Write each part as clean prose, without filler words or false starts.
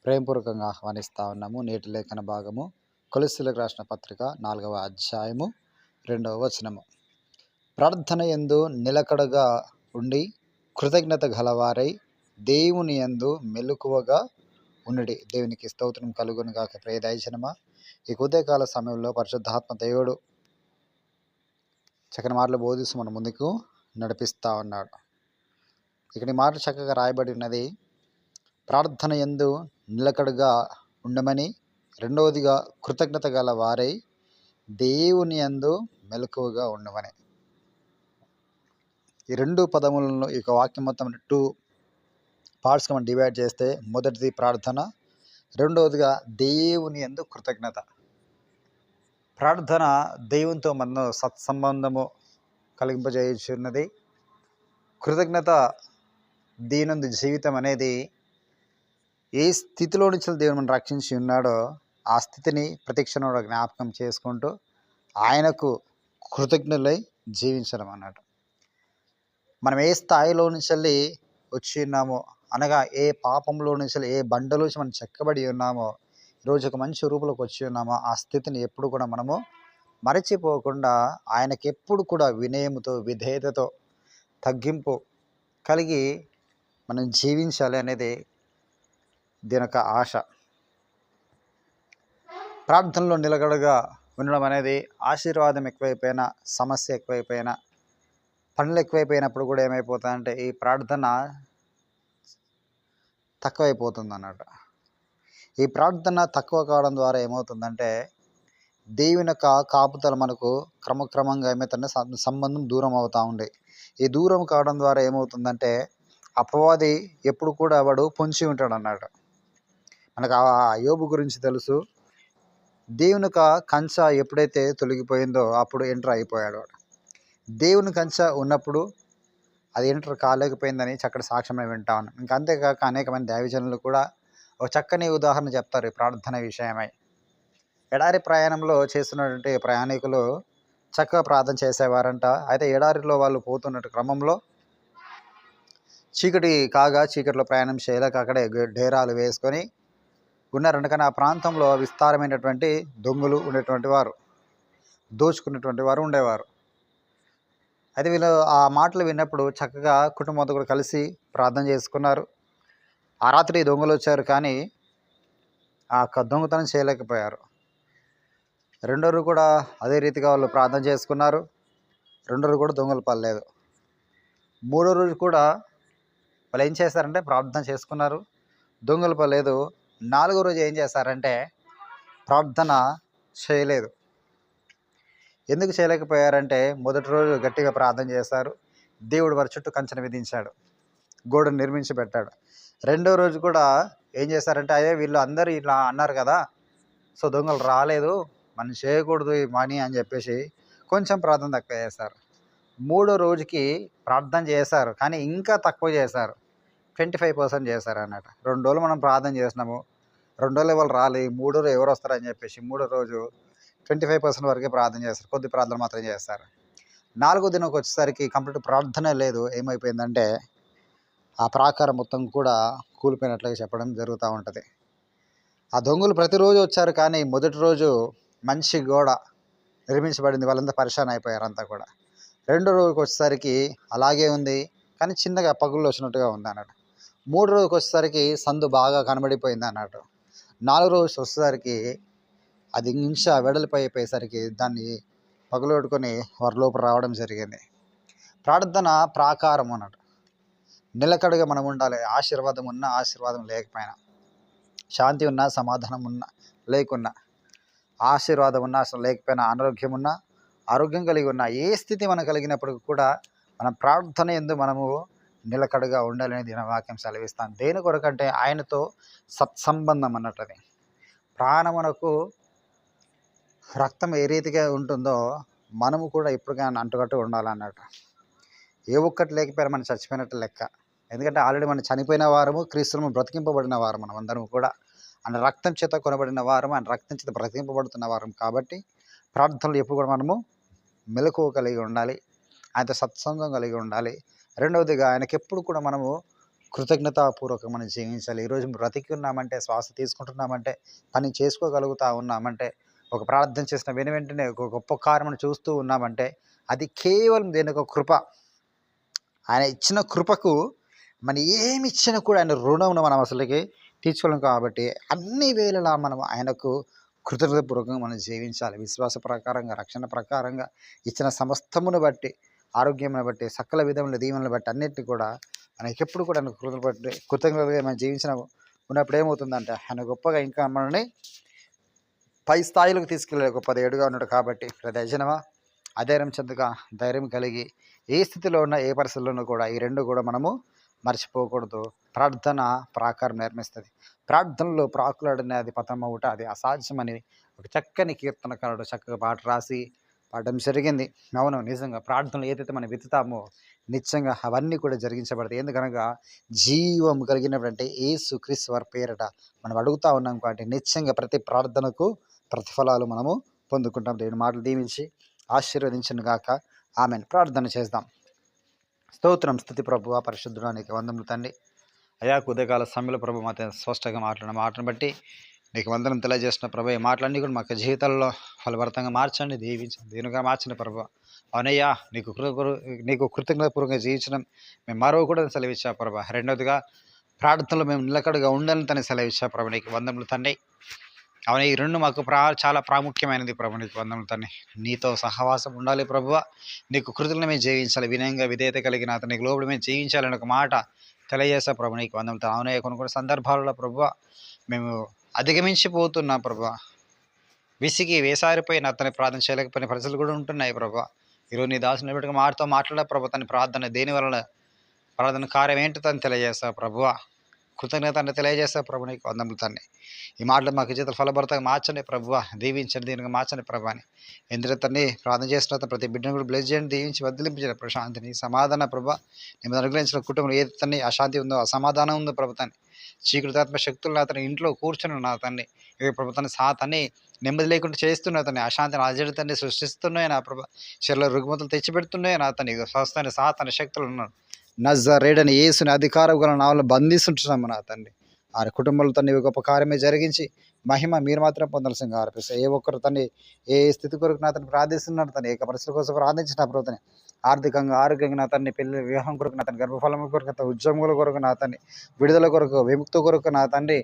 ప్రేమపూర్వకంగా ఆహ్వానిస్తా ఉన్నాము. నేటి లేఖన భాగము కొలస్సీలకు రాసిన పత్రిక 4వ అధ్యాయము 2వ వచనము. ప్రార్థన యందు నిలకడగా ఉండి కృతజ్ఞత గలవారై దేవుని యందు మెలకువగా ఉండుడి. దేవునికి స్తోత్రం కలుగును గాక. ప్రియ దైవజనమా, ఈ ఉదయకాల సమయంలో పరిశుద్ధాత్మ దేవుడు చక్కని మాటలు బోధిస్తూ మన ముందుకు నడిపిస్తూ ఉన్నాడు. ఇక్కడ ఈ మాటలు చక్కగా రాయబడి ఉన్నది. ప్రార్థన యందు నిలకడగా ఉండమని, రెండవదిగా కృతజ్ఞత గల వారై దేవుని యందు మెలకువగా ఉండమని. ఈ రెండు పదములను ఈ వాక్యం మొత్తం 2 పార్ట్స్గా మనం డివైడ్ చేస్తే, మొదటిది ప్రార్థన, రెండవదిగా దేవుని యందు కృతజ్ఞత. ప్రార్థన దేవునితో మనం సత్సంబంధము కలిగింపజేయుచున్నది. కృతజ్ఞత దీనందు జీవితం అనేది ఏ స్థితిలో నుంచి దేవుడు మనం రక్షించి ఉన్నాడో ఆ స్థితిని ప్రతిక్షణంలో జ్ఞాపకం చేసుకుంటూ ఆయనకు కృతజ్ఞులై జీవించడం అన్నట్టు. మనం ఏ స్థాయిలో నుంచి వచ్చి ఉన్నామో, అనగా ఏ పాపంలో నుంచి, ఏ బండలో నుంచి మనం చెక్కబడి ఉన్నామో, ఈరోజు ఒక మంచి రూపంలోకి వచ్చి ఉన్నామో ఆ స్థితిని ఎప్పుడు కూడా మనము మరచిపోకుండా ఆయనకి ఎప్పుడు కూడా వినయముతో, విధేయతతో, తగ్గింపు కలిగి మనం జీవించాలి అనేది దీని యొక్క ఆశ. ప్రార్థనలో నిలకడగా ఉండడం అనేది ఆశీర్వాదం ఎక్కువైపోయినా, సమస్య ఎక్కువైపోయినా, పనులు ఎక్కువైపోయినప్పుడు కూడా ఏమైపోతుందంటే ఈ ప్రార్థన తక్కువైపోతుంది అన్నట్టు. ఈ ప్రార్థన తక్కువ కావడం ద్వారా ఏమవుతుందంటే దేవుని యొక్క కాపుదల మనకు క్రమక్రమంగా ఏమవుతుందంటే సంబంధం దూరం అవుతూ ఉంది. ఈ దూరం కావడం ద్వారా ఏమవుతుందంటే అపవాది ఎప్పుడు కూడా వాడు పొంచి ఉంటాడు అన్నాడు. మనకు ఆ యోబు గురించి తెలుసు. దేవుని యొక్క కంచె ఎప్పుడైతే తొలగిపోయిందో అప్పుడు ఎంటర్ అయిపోయాడు వాడు. దేవుని కంచె ఉన్నప్పుడు అది ఎంటర్ కాలేకపోయిందని చక్కటి సాక్ష్యం వింటా ఉన్నాం. ఇంకా అంతేకాక అనేక మంది దైవజనులు కూడా ఒక చక్కని ఉదాహరణ చెప్తారు ఈ ప్రార్థన విషయమై. ఎడారి ప్రయాణంలో చేస్తున్నటువంటి ప్రయాణికులు చక్కగా ప్రార్థన చేసేవారంట. అయితే ఎడారిలో వాళ్ళు పోతున్న క్రమంలో చీకటి కాగా చీకటిలో ప్రయాణం చేయలేక అక్కడే డేరాలు వేసుకొని ఉన్నారంట. కానీ ఆ ప్రాంతంలో విస్తారమైనటువంటి దొంగలు ఉండేటువంటి వారు, దోచుకున్నటువంటి వారు ఉండేవారు. అయితే వీళ్ళు ఆ మాటలు విన్నప్పుడు చక్కగా కుటుంబంతో కూడా కలిసి ప్రార్థన చేసుకున్నారు. ఆ రాత్రి దొంగలు వచ్చారు కానీ ఆ దొంగతనం చేయలేకపోయారు. రెండో రోజు కూడా అదే రీతిగా వాళ్ళు ప్రార్థన చేసుకున్నారు. రెండో రోజు కూడా దొంగలు పడలేదు. మూడో రోజు కూడా వాళ్ళు ఏం చేశారంటే ప్రార్థన చేసుకున్నారు, దొంగలు పడలేదు. నాలుగో రోజు ఏం చేశారంటే ప్రార్థన చేయలేదు. ఎందుకు చేయలేకపోయారంటే మొదటి రోజు గట్టిగా ప్రార్థన చేశారు, దేవుడు వారి చుట్టూ కంచెను విధించాడు, గోడను నిర్మించి పెట్టాడు. రెండో రోజు కూడా ఏం చేశారంటే అయ్యే వీళ్ళు అందరూ ఇట్లా అన్నారు కదా, సో దొంగలు రాలేదు, మనం చేయకూడదు ఈ మనీ అని చెప్పేసి కొంచెం ప్రార్థన తక్కువ చేశారు. మూడో రోజుకి ప్రార్థన చేశారు కానీ ఇంకా తక్కువ చేశారు, 25% చేశారు అన్నట్టు. 2 రోజులు మనం ప్రార్థన చేసినాము, 2 రోజులు ఎవరు రాలి, మూడో రోజు ఎవరు వస్తారని చెప్పేసి మూడో రోజు 25% వరకే ప్రార్థన చేస్తారు, కొద్ది ప్రార్థన మాత్రం చేస్తారు. 4వ దినంకి వచ్చేసరికి కంప్లీట్ ప్రార్థన లేదు. ఏమైపోయిందంటే ఆ ప్రాకారం మొత్తం కూడా కూలిపోయినట్లుగా చెప్పడం జరుగుతూ ఉంటుంది. ఆ దొంగలు ప్రతిరోజు వచ్చారు కానీ మొదటి రోజు మంచి గోడ నిర్మించబడింది, వాళ్ళంతా పరిశాన్ అయిపోయారు అంతా కూడా. రెండో రోజుకి వచ్చేసరికి అలాగే ఉంది కానీ చిన్నగా పగుళ్ళు వచ్చినట్టుగా ఉంది అన్నట్టు. మూడో రోజుకి వచ్చేసరికి సందు బాగా కనబడిపోయింది అన్నట్టు. 4వ రోజు వచ్చేసరికి అది ఇంకా వెడల్పోయిపోయేసరికి దాన్ని పగులొట్టుకొని వారి లోపల రావడం జరిగింది. ప్రార్థన ప్రాకారం అన్నట్టు. నిలకడగా మనం ఉండాలి. ఆశీర్వాదం ఉన్నా ఆశీర్వాదం లేకపోయినా, శాంతి ఉన్నా సమాధానం ఉన్నా లేకున్నా, ఆశీర్వాదం ఉన్నా అసలు లేకపోయినా, అనారోగ్యం ఉన్నా ఆరోగ్యం కలిగి ఉన్నా, ఏ స్థితి మనకు కలిగినప్పటికీ కూడా మన ప్రార్థన యందు మనము నిలకడగా ఉండాలని దీని వాక్యం సెలవిస్తాను. దేని కొరకంటే ఆయనతో సత్సంబంధం అన్నట్టు. అది ప్రాణమునకు రక్తం ఏ రీతిగా ఉంటుందో మనము కూడా ఎప్పటికైనా అంటుకట్టు ఉండాలన్నట్టు. ఏ ఒక్కటి లేకపోయినా మనం చచ్చిపోయినట్టు లెక్క. ఎందుకంటే ఆల్రెడీ మనం చనిపోయిన వారము, క్రీస్తుము బ్రతికింపబడిన వారు మనం అందరం కూడా. ఆయన రక్తం చేత కొనబడిన వారము, ఆయన రక్తం చేత బ్రతికింపబడుతున్న వారం కాబట్టి ప్రార్థనలు ఎప్పుడు కూడా మనము మెలకువ కలిగి ఉండాలి, ఆయనతో సత్సంగం కలిగి ఉండాలి. రెండవదిగా ఆయనకి ఎప్పుడు కూడా మనము కృతజ్ఞతాపూర్వకంగా మనం జీవించాలి. ఈరోజు బ్రతికి ఉన్నామంటే, శ్వాస తీసుకుంటున్నామంటే, పని చేసుకోగలుగుతా ఉన్నామంటే, ఒక ప్రార్థన చేసిన వెంటనే ఒక గొప్ప కార్యమును చూస్తూ ఉన్నామంటే, అది కేవలం దేని యొక్క కృప. ఆయన ఇచ్చిన కృపకు మనం ఏమి ఇచ్చినా కూడా ఆయన రుణమును మనం అసలుకి తీర్చుకోలేం. కాబట్టి అన్ని వేళలా మనం ఆయనకు కృతజ్ఞతాపూర్వకంగా మనం జీవించాలి. విశ్వాస ప్రకారంగా, రక్షణ ప్రకారంగా ఇచ్చిన సమస్తమును బట్టి, ఆరోగ్యమును బట్టి, సకల విధముల దీవెనలు బట్టి అన్నిటిని కూడా మనకెప్పుడు కూడా ఆయన కృతజ్ఞతగా మనం జీవించిన ఉన్నప్పుడు ఏమవుతుందంటే ఆయన గొప్పగా ఇంకా మనల్ని పై స్థాయిలకు తీసుకెళ్ళే గొప్ప దేవుడుగా ఉన్నాడు. కాబట్టి దయజనమా అధైర్యం చెందగా ధైర్యం కలిగి ఏ స్థితిలో ఉన్నా, ఏ పరిస్థితుల్లోనూ కూడా ఈ రెండు కూడా మనము మర్చిపోకూడదు. ప్రార్థన ప్రాకారం నిర్మిస్తుంది. ప్రార్థనలో ప్రాకులాడనే అది పతమవుట అది అసాధ్యమని ఒక చక్కని కీర్తనకారుడు చక్కగా పాట రాసి పాడడం జరిగింది. అవును, నిజంగా ప్రార్థనలు ఏదైతే మనం వెతుతామో నిత్యంగా అవన్నీ కూడా జరిగించబడతాయి. ఎందుకనగా జీవం కలిగినటువంటి యేసు క్రీస్తు వారి పేరట మనం అడుగుతా ఉన్నాం. కాబట్టి నిత్యంగా ప్రతి ప్రార్థనకు ప్రతిఫలాలు మనము పొందుకుంటాం. దేవుని మాటలు దీవించి ఆశీర్వదించను గాక. ఆమెన్. ప్రార్థన చేద్దాం. స్తోత్రం, స్తుతి ప్రభువా, పరిశుద్ధుడా నీకు వందములు తండ్రి. అయా ఉదయకాల సమయంలో ప్రభు మాతో స్పష్టంగా మాట్లాడిన మాటను బట్టి నీకు వందనం తెలియజేసిన ప్రభు. ఈ మాటలన్నీ కూడా మాకు జీవితాల్లో ఫలభరితంగా మార్చండి, దీవించండి, దీనుగా మార్చండి ప్రభు. అవునయ్యా, నీకు కృతజ్ఞతాపూర్వకంగా జీవించడం మేము మరవకూడదని సెలవిచ్చా ప్రభు. రెండవదిగా ప్రార్థనలో మేము నిలకడగా ఉండాలని తను సెలవిచ్చా ప్రభు. నీకు వందములు తండ్రి. అవును, ఈ రెండు మాకు చాలా ప్రాముఖ్యమైనది ప్రభు. నీకు వందములు తండ్రి. నీతో సహవాసం ఉండాలి ప్రభువ. నీకు కృతులను మేము జీవించాలి, వినయంగా విధేయత కలిగిన అతను నీకు లోబడి మేము జీవించాలని ఒక మాట తెలియజేస్తా ప్రభు. నీకు వందములు తండ్రి. అవునయ్య, కొన్ని సందర్భాలలో ప్రభువ మేము అధిగమించిపోతున్నాం ప్రభువ. విసిగి వేసారిపోయిన అతని ప్రార్థన చేయలేకపోయిన పరిస్థితులు కూడా ఉంటున్నాయి ప్రభు. ఈరోజు నీ దాసుని బట్టి మాటతో మాట్లాడే ప్రభు. తన ప్రార్థన దేని వలన ప్రార్థన కార్యం ఏంటో తను తెలియజేస్తా ప్రభువ. కృతజ్ఞతని తెలియజేస్తా ప్రభు. నీకు వందములు తండ్రి. ఈ మాటలు మాకు జీవితాలు ఫలభరితంగా మార్చండి ప్రభువ, దీవించండి, దీనిగా మార్చండి ప్రభు అని ఎందుకంటే ప్రార్థన చేస్తున్న ప్రతి బిడ్డను కూడా బ్లెస్ చేయండి, దీవించి వదిలించండి ప్రశాంతిని, సమాధాన ప్రభు. నేను అనుగ్రహించిన కుటుంబంలో ఏ తన్ని అశాంతి ఉందో, అసమాధానం ఉందో ప్రభుత్వాన్ని, చీకటితాత్మ శక్తులను అతని ఇంట్లో కూర్చుని నా తండ్రి ఈ ప్రభుత్వాన్ని సాతాన్ని నెమ్మది లేకుండా చేస్తున్న అతన్ని అశాంతిని అజడితాన్ని సృష్టిస్తున్నాయి నా ప్రభు. శరీర రుగ్మతలు తెచ్చిపెడుతున్నాయి నా తన్ని స్వస్థాన్ని సాతాన్ని శక్తులు ఉన్నాడు. నజరేయుడైన యేసుని అధికారం గల నామములో బంధిస్తుంటున్నాము నా తండ్రి. ఆ కుటుంబంలో తన్ని గొప్ప కార్యమే జరిగించి మహిమ మీరు మాత్రం పొందాల్సిందిగా ఆర్పిస్తారు. ఏ ఒక్కరు తన్ని ఏ స్థితి కొరకు నా తను ప్రార్థిస్తున్నాడు, తను ఏక పరిస్థితుల కోసం ప్రార్థించిన ప్రభుత్వని ఆర్థికంగా, ఆరోగ్యంగా నా తన్ని పెళ్లి వివాహం కొరకు, నా తన గర్భఫలం కొరకు, తన ఉద్యోగముల కొరకు, నా తన్ని విడుదల కొరకు, విముక్తి కొరకు, నా తండ్రి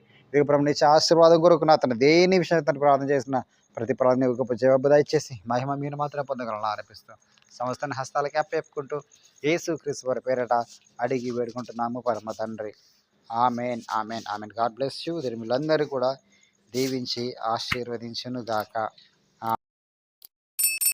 నిత్య ఆశీర్వాదం కొరకు, నా తను దేని విషయం తను ప్రార్థన చేసిన ప్రతి ప్రార్థన గొప్ప జవాబు దయచేసి మహిమ మీరు మాత్రం పొందగలను ఆరోపిస్తాం. సంస్థని హస్తాలకి అప్పచెప్పుకుంటూ యేసు క్రీస్తు వారి పేరట అడిగి వేడుకుంటున్నాము పరమ తండ్రి. Amen, amen, amen. God bless you. వీళ్ళందరూ కూడా దీవించి ఆశీర్వదించును గాక.